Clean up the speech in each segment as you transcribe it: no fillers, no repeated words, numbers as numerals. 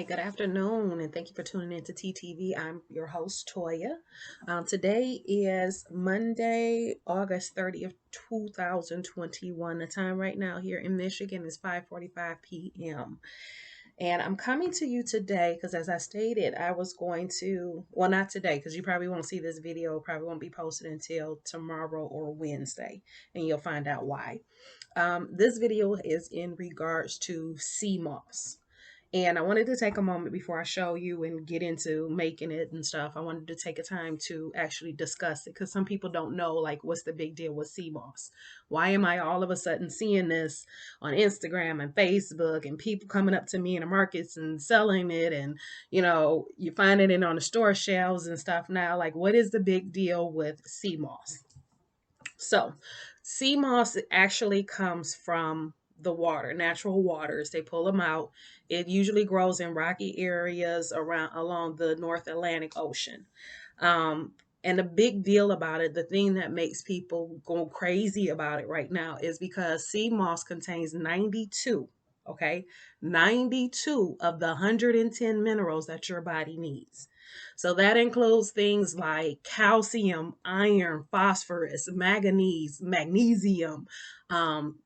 Good afternoon, and thank you for tuning in to TTV. I'm your host, Toya. Today is Monday, August 30th, 2021. The time right now here in Michigan is 5:45 p.m. And I'm coming to you today because, as I stated, I was going to, well, not today, because you probably won't see this video, probably won't be posted until tomorrow or Wednesday, and you'll find out why. This video is in regards to sea moss. And I wanted to take a moment before I show you and get into making it and stuff. I wanted to take a time to actually discuss it because some people don't know, like, what's the big deal with sea moss? Why am I all of a sudden seeing this on Instagram and Facebook and people coming up to me in the markets and selling it? And, you finding it on the store shelves and stuff now. Like, what is the big deal with sea moss? So, sea moss actually comes from the water, natural waters. They pull them out. It usually grows in rocky areas around along the North Atlantic Ocean. And the big deal about it, the thing that makes people go crazy about it right now is because sea moss contains 92, okay, 92 of the 110 minerals that your body needs. So that includes things like calcium, iron, phosphorus, manganese, magnesium,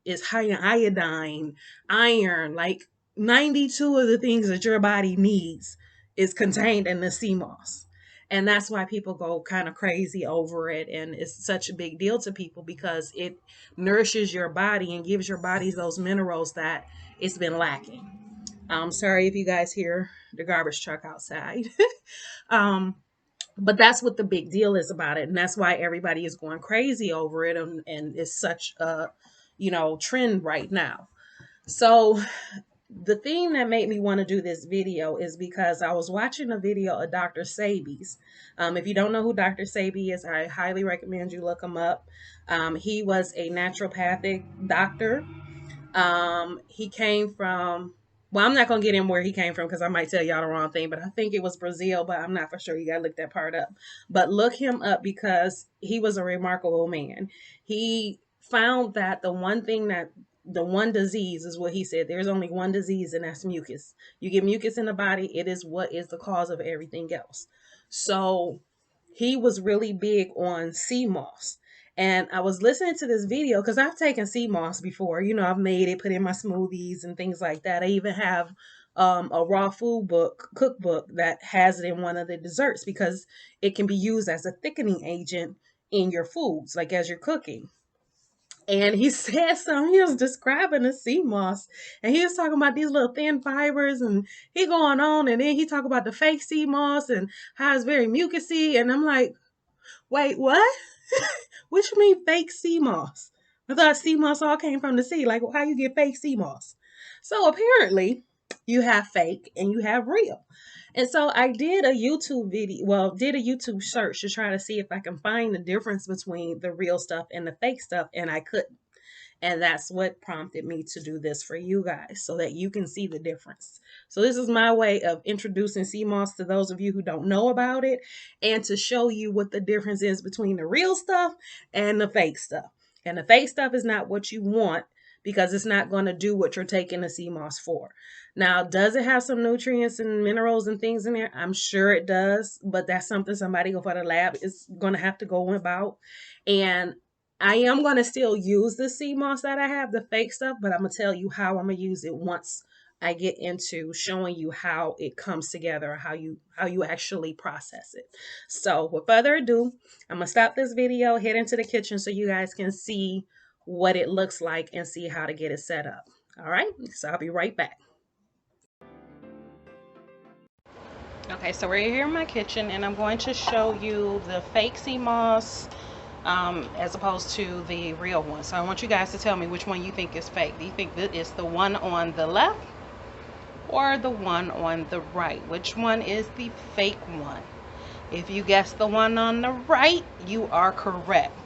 is high in iodine, iron, like 92 of the things that your body needs is contained in the sea moss. And that's why people go kind of crazy over it. And it's such a big deal to people because it nourishes your body and gives your body those minerals that it's been lacking. I'm sorry if you guys hear the garbage truck outside. um, but that's what the big deal is about it. And that's why everybody is going crazy over it. And it's such a, trend right now. So the thing that made me want to do this video is because I was watching a video of Dr. Sebi's. If you don't know who Dr. Sebi is, I highly recommend you look him up. He was a naturopathic doctor. He came from, well, I'm not going to get in where he came from because I might tell y'all the wrong thing, but I think it was Brazil, but I'm not for sure. You got to look that part up. But look him up because he was a remarkable man. He found that the one disease is what he said. There's only one disease, and that's mucus. You get mucus in the body, it is what is the cause of everything else. So he was really big on sea moss. And I was listening to this video because I've taken sea moss before. I've made it, put in my smoothies and things like that. I even have a raw food cookbook that has it in one of the desserts because it can be used as a thickening agent in your foods, like as you're cooking. And he said something, he was describing the sea moss and he was talking about these little thin fibers and he going on and then he talk about the fake sea moss and how it's very mucusy. And I'm like, wait, what? What you mean fake sea moss? I thought sea moss all came from the sea. Like, how you get fake sea moss? So apparently you have fake and you have real. And so I did a YouTube video, did a YouTube search to try to see if I can find the difference between the real stuff and the fake stuff, and I couldn't. And that's what prompted me to do this for you guys so that you can see the difference. So this is my way of introducing sea moss to those of you who don't know about it and to show you what the difference is between the real stuff and the fake stuff. And the fake stuff is not what you want because it's not going to do what you're taking the sea moss for. Now, does it have some nutrients and minerals and things in there? I'm sure it does, but that's something somebody for the lab is going to have to go about. And I am going to still use the sea moss that I have, the fake stuff, but I'm going to tell you how I'm going to use it once I get into showing you how it comes together, how you actually process it. So with further ado, I'm going to stop this video, head into the kitchen so you guys can see what it looks like and see how to get it set up. All right, so I'll be right back. Okay, so we're here in my kitchen and I'm going to show you the fake sea moss as opposed to the real one. So I want you guys to tell me which one you think is fake. Do you think that it's the one on the left or the one on the right? Which one is the fake one? If you guess the one on the right, you are correct.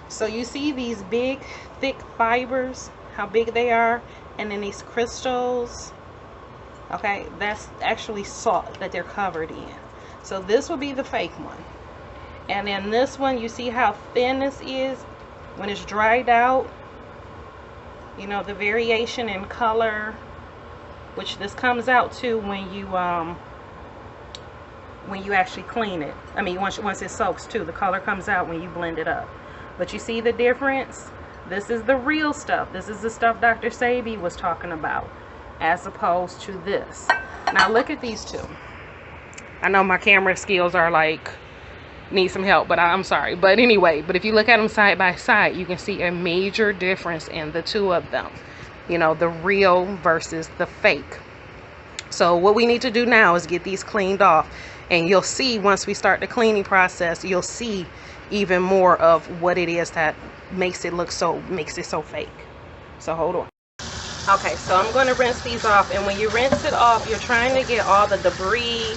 So you see these big, thick fibers, how big they are, and then these crystals. Okay, that's actually salt that they're covered in. So this will be the fake one. And then this one, you see how thin this is when it's dried out? The variation in color which this comes out to when you actually clean it. I mean, once it soaks too, the color comes out when you blend it up. But you see the difference? This is the real stuff. This is the stuff Dr. Sebi was talking about, as opposed to this. Now look at these two. I know my camera skills are like, need some help, but I'm sorry. But anyway, but if you look at them side by side, you can see a major difference in the two of them. You know, the real versus the fake. So what we need to do now is get these cleaned off. And you'll see once we start the cleaning process, you'll see even more of what it is that makes it so fake. So hold on. Okay, so I'm going to rinse these off, and when you rinse it off, you're trying to get all the debris,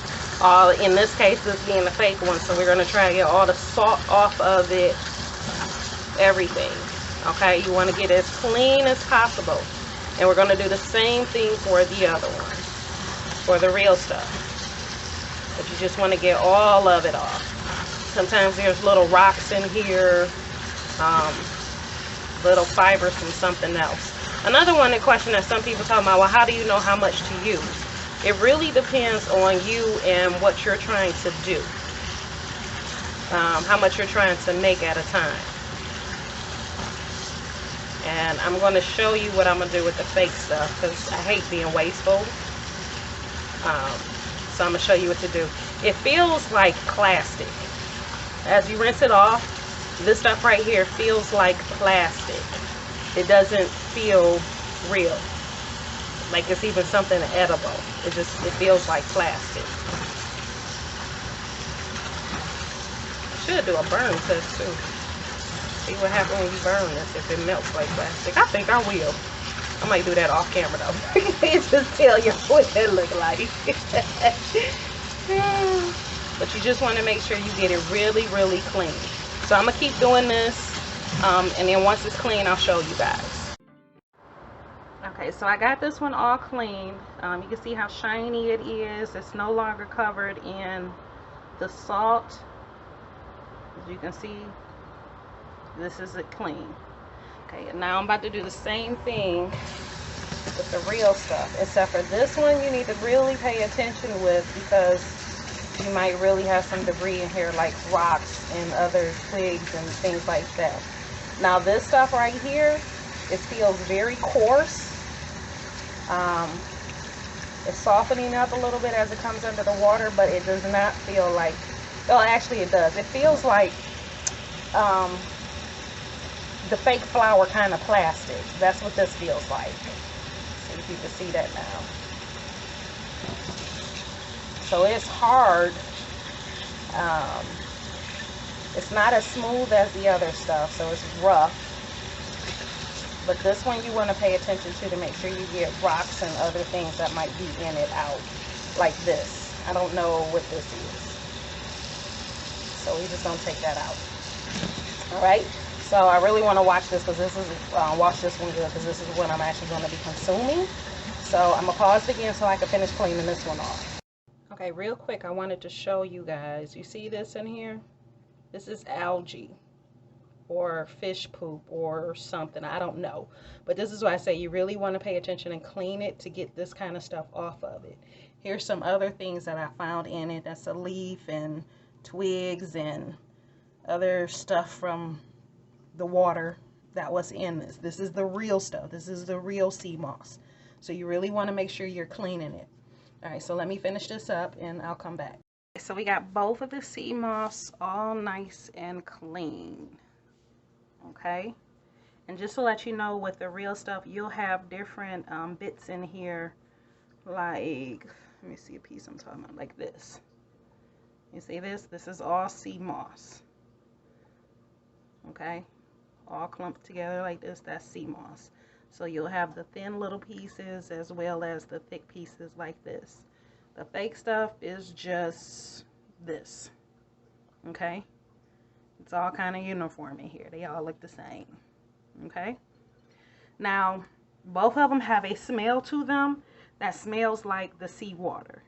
in this case this being the fake one, so we're going to try to get all the salt off of it, everything. Okay, you want to get as clean as possible, and we're going to do the same thing for the other one, for the real stuff. But you just want to get all of it off. Sometimes there's little rocks in here, little fibers from something else. Another question that some people talk about, well, how do you know how much to use? It really depends on you and what you're trying to do. How much you're trying to make at a time. And I'm going to show you what I'm going to do with the fake stuff, because I hate being wasteful. So I'm going to show you what to do. It feels like plastic. As you rinse it off, this stuff right here feels like plastic. It doesn't feel real. Like it's even something edible. It feels like plastic. I should do a burn test too. See what happens when you burn this, if it melts like plastic. I think I will. I might do that off camera though. Just tell you what that look like. But you just want to make sure you get it really, really clean. So I'm going to keep doing this. And then once it's clean, I'll show you guys. Okay, so I got this one all clean. You can see how shiny it is. It's no longer covered in the salt. As you can see, this is it clean. Okay, and now I'm about to do the same thing with the real stuff, except for this one you need to really pay attention with, because you might really have some debris in here, like rocks and other twigs and things like that. Now this stuff right here, it feels very coarse. It's softening up a little bit as it comes under the water, but it does not feel like, well, actually it does. It feels like the fake flour kind of plastic. That's what this feels like. See if you can see that now. So it's hard. It's not as smooth as the other stuff, so it's rough. But this one you want to pay attention to make sure you get rocks and other things that might be in it out. Like this. I don't know what this is. So we just don't take that out. Alright? So I really want to watch this, because this is watch this one good, because this is what I'm actually going to be consuming. So I'm going to pause it again so I can finish cleaning this one off. Okay, real quick, I wanted to show you guys. You see this in here? This is algae or fish poop or something. I don't know. But this is why I say you really want to pay attention and clean it to get this kind of stuff off of it. Here's some other things that I found in it. That's a leaf and twigs and other stuff from the water that was in this. This is the real stuff. This is the real sea moss. So you really want to make sure you're cleaning it. Alright, so let me finish this up and I'll come back. So we got both of the sea moss all nice and clean. Okay, and just to let you know, with the real stuff, you'll have different bits in here, like, let me see a piece I'm talking about, like this. You see this? This is all sea moss. Okay, all clumped together like this. That's sea moss. So you'll have the thin little pieces as well as the thick pieces like this. The fake stuff is just this. Okay, it's all kind of uniform in here. They all look the same. Okay, now both of them have a smell to them that smells like the seawater.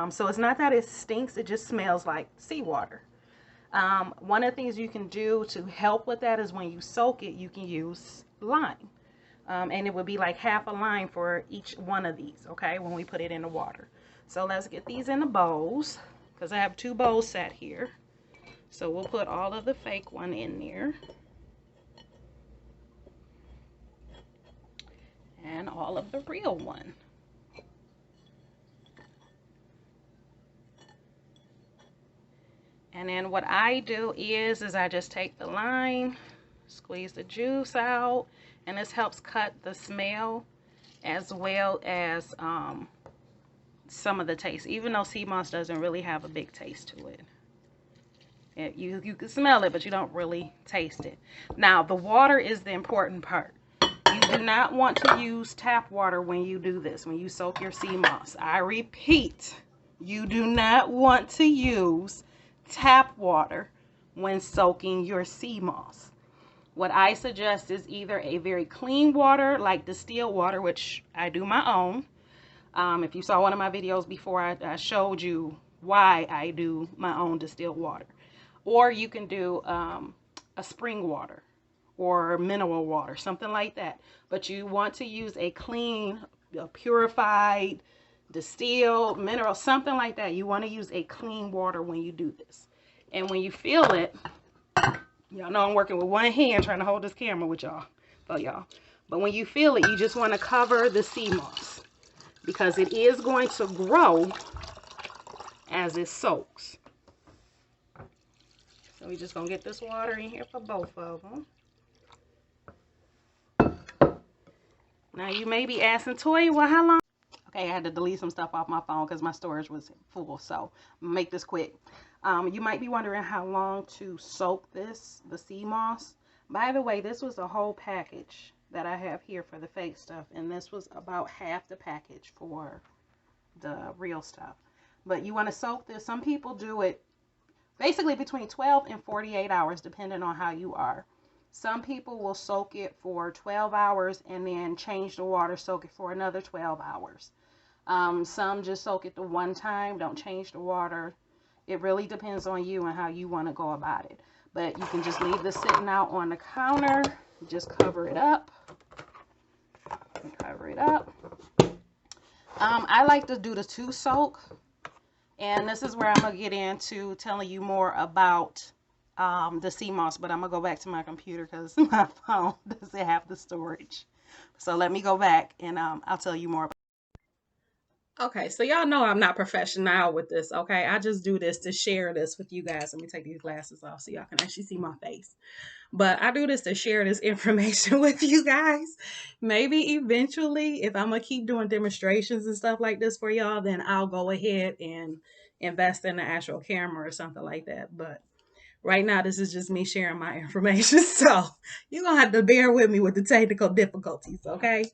So it's not that it stinks, it just smells like seawater. One of the things you can do to help with that is when you soak it, you can use lime. And it would be like half a line for each one of these, okay, when we put it in the water. So let's get these in the bowls, because I have 2 bowls set here. So we'll put all of the fake one in there. And all of the real one. And then what I do is I just take the lime, squeeze the juice out, and this helps cut the smell as well as some of the taste, even though sea moss doesn't really have a big taste to it. You can smell it, but you don't really taste it. Now, the water is the important part. You do not want to use tap water when you do this, when you soak your sea moss. I repeat, you do not want to use tap water when soaking your sea moss. What I suggest is either a very clean water, like distilled water, which I do my own. If you saw one of my videos before, I showed you why I do my own distilled water. Or you can do a spring water or mineral water, something like that. But you want to use a clean, purified, distilled, mineral, something like that. You want to use a clean water when you do this. And when you feel it, y'all know I'm working with one hand trying to hold this camera with y'all, for y'all. But when you feel it, you just want to cover the sea moss, because it is going to grow as it soaks. So we're just going to get this water in here for both of them. Now you may be asking, Toya, well, how long? Okay, I had to delete some stuff off my phone because my storage was full. So make this quick. You might be wondering how long to soak the sea moss. By the way, this was a whole package that I have here for the fake stuff. And this was about half the package for the real stuff. But you want to soak this. Some people do it basically between 12 and 48 hours, depending on how you are. Some people will soak it for 12 hours and then change the water, soak it for another 12 hours. Some just soak it the one time, don't change the water. It really depends on you and how you want to go about it. But you can just leave this sitting out on the counter. Just cover it up. Cover it up. I like to do the 2 soak. And this is where I'm going to get into telling you more about the sea moss, but I'm gonna go back to my computer because my phone doesn't have the storage. So let me go back and I'll tell you more. Okay, so y'all know I'm not professional with this, okay? I just do this to share this with you guys. Let me take these glasses off so y'all can actually see my face. But I do this to share this information with you guys. Maybe eventually, if I'm gonna keep doing demonstrations and stuff like this for y'all, then I'll go ahead and invest in an actual camera or something like that. But right now, this is just me sharing my information. So you're going to have to bear with me with the technical difficulties, okay?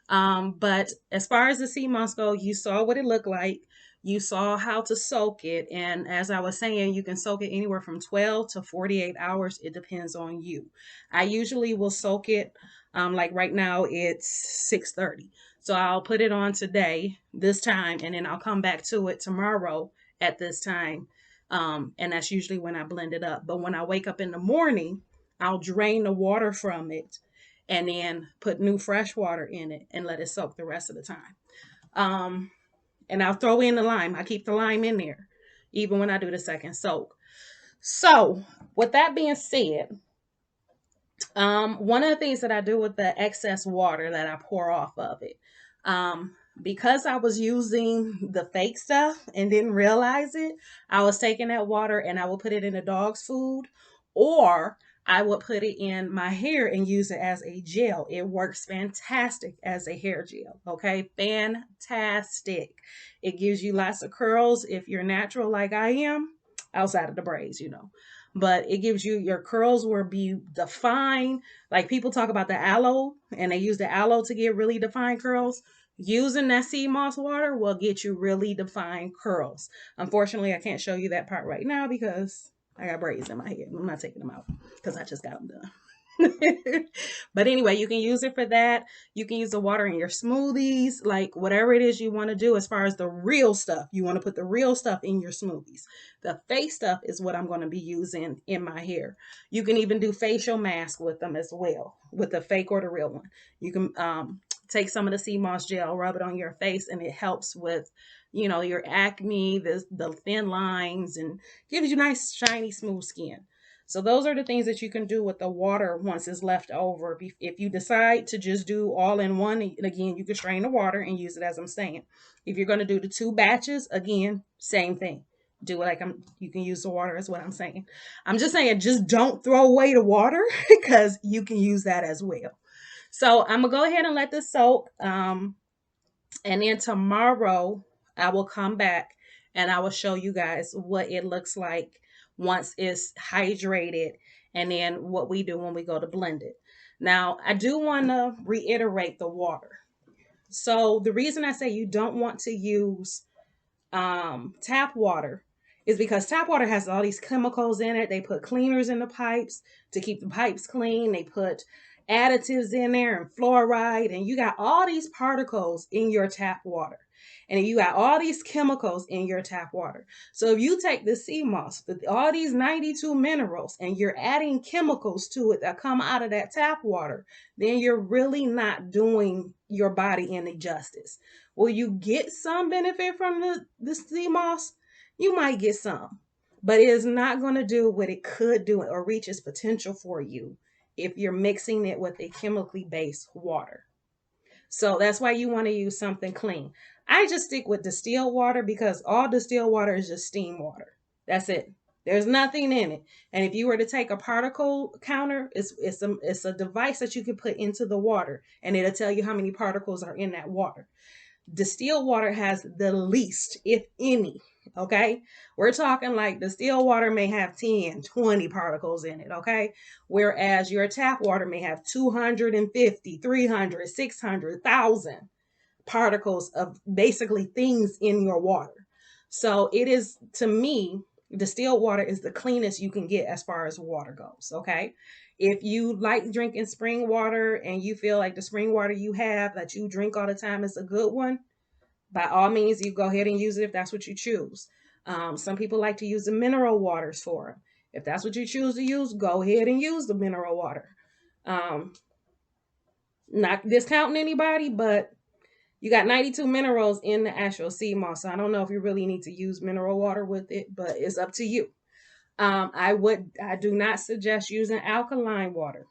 But as far as the sea moss go, you saw what it looked like. You saw how to soak it. And as I was saying, you can soak it anywhere from 12 to 48 hours. It depends on you. I usually will soak it, like right now it's 6:30. So I'll put it on today, this time, and then I'll come back to it tomorrow at this time. And that's usually when I blend it up. But when I wake up in the morning, I'll drain the water from it and then put new fresh water in it and let it soak the rest of the time. And I'll throw in the lime. I keep the lime in there, even when I do the second soak. So, with that being said, one of the things that I do with the excess water that I pour off of it, because I was using the fake stuff and didn't realize it, I was taking that water and I would put it in the dog's food, or I would put it in my hair and use it as a gel. It works fantastic as a hair gel. Okay, fantastic. It gives you lots of curls if you're natural like I am, outside of the braids, but it gives you, your curls will be defined. Like people talk about the aloe and they use the aloe to get really defined curls. Using that sea moss water will get you really defined curls. Unfortunately, I can't show you that part right now because I got braids in my head. I'm not taking them out because I just got them done. But anyway, you can use it for that. You can use the water in your smoothies, like whatever it is you want to do as far as the real stuff. You want to put the real stuff in your smoothies. The fake stuff is what I'm going to be using in my hair. You can even do facial mask with them as well, with the fake or the real one. You can take some of the sea moss gel, rub it on your face, and it helps with, your acne, the thin lines, and gives you nice, shiny, smooth skin. So those are the things that you can do with the water once it's left over. If you decide to just do all in one, and again, you can strain the water and use it as I'm saying. If you're going to do the 2 batches, again, same thing. Do it like you can use the water is what I'm saying. I'm just saying, just don't throw away the water because you can use that as well. So I'm gonna go ahead and let this soak. And then tomorrow I will come back and I will show you guys what it looks like once it's hydrated, and then what we do when we go to blend it. Now, I do want to reiterate the water. So the reason I say you don't want to use tap water is because tap water has all these chemicals in it. They put cleaners in the pipes to keep the pipes clean. They put additives in there and fluoride, and you got all these particles in your tap water. And you got all these chemicals in your tap water. So if you take the sea moss, all these 92 minerals, and you're adding chemicals to it that come out of that tap water, then you're really not doing your body any justice. Will you get some benefit from the sea moss? You might get some, but it is not going to do what it could do or reach its potential for you if you're mixing it with a chemically based water. So that's why you want to use something clean. I just stick with distilled water because all distilled water is just steam water. That's it. There's nothing in it. And if you were to take a particle counter, it's a device that you can put into the water, and it'll tell you how many particles are in that water. Distilled water has the least, if any. Okay, we're talking like distilled water may have 10, 20 particles in it. Okay, whereas your tap water may have 250, 300, 600,000 particles of basically things in your water. So it is, to me, distilled water is the cleanest you can get as far as water goes. Okay, if you like drinking spring water and you feel like the spring water you have that you drink all the time is a good one, by all means, you go ahead and use it if that's what you choose. Some people like to use the mineral waters for it. If that's what you choose to use, go ahead and use the mineral water. Um, Not discounting anybody, but you got 92 minerals in the actual sea moss. So I don't know if you really need to use mineral water with it, but it's up to you. I do not suggest using alkaline water.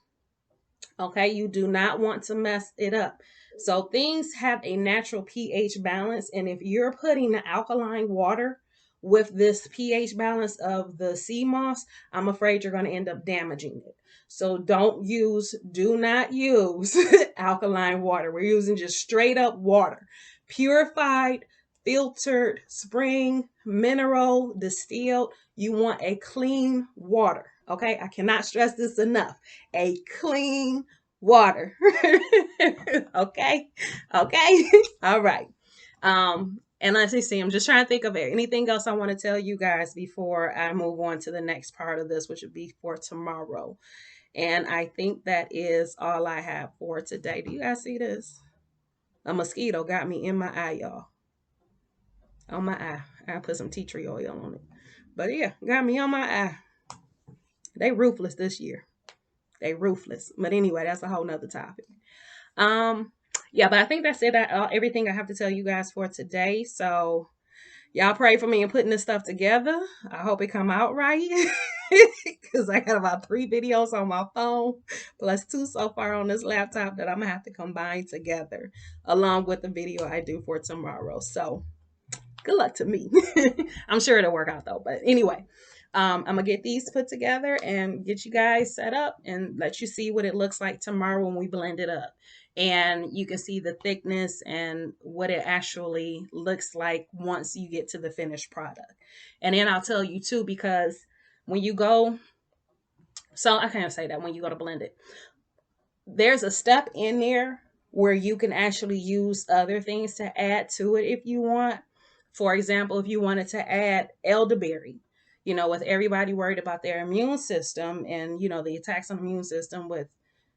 Okay, you do not want to mess it up. So things have a natural pH balance, and if you're putting the alkaline water with this pH balance of the sea moss, I'm afraid you're going to end up damaging it. So do not use alkaline water. We're using just straight up water, purified, filtered, spring, mineral, distilled. You want a clean water. Okay, I cannot stress this enough. A clean water. Okay. Okay. All right. And let's see, I'm just trying to think of anything else I want to tell you guys before I move on to the next part of this, which would be for tomorrow. And I think that is all I have for today. Do you guys see this? A mosquito got me in my eye, y'all. On my eye. I put some tea tree oil on it. But yeah, got me on my eye. They ruthless this year. They ruthless. But anyway, that's a whole nother topic. Um, yeah, but I think that's it. Everything I have to tell you guys for today. So y'all pray for me in putting this stuff together. I hope it come out right. Because I got about 3 videos on my phone, plus 2 so far on this laptop that I'm gonna have to combine together along with the video I do for tomorrow. So good luck to me. I'm sure it'll work out though. But anyway, I'm gonna get these put together and get you guys set up and let you see what it looks like tomorrow when we blend it up. And you can see the thickness and what it actually looks like once you get to the finished product. And then I'll tell you too, because when you go, so I can't say that when you go to blend it, there's a step in there where you can actually use other things to add to it if you want. For example, if you wanted to add elderberry, with everybody worried about their immune system and, the attacks on the immune system with,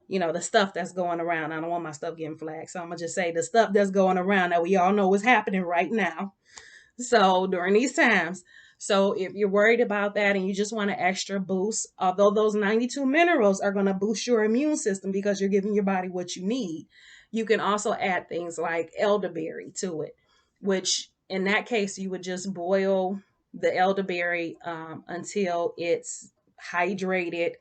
the stuff that's going around. I don't want my stuff getting flagged. So I'm going to just say the stuff that's going around that we all know is happening right now. So during these times, so if you're worried about that and you just want an extra boost, although those 92 minerals are going to boost your immune system because you're giving your body what you need, you can also add things like elderberry to it, which in that case, you would just boil the elderberry until it's hydrated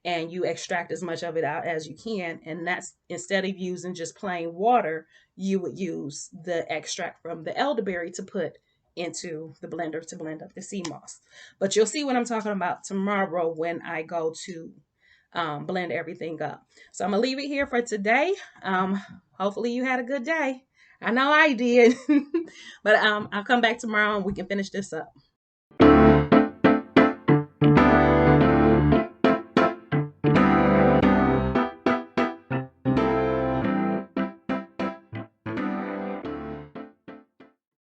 and you extract as much of it out as you can. And that's instead of using just plain water, you would use the extract from the elderberry to put into the blender to blend up the sea moss. But you'll see what I'm talking about tomorrow when I go to blend everything up. So I'm gonna leave it here for today. Hopefully you had a good day. I know I did. But I'll come back tomorrow and we can finish this up.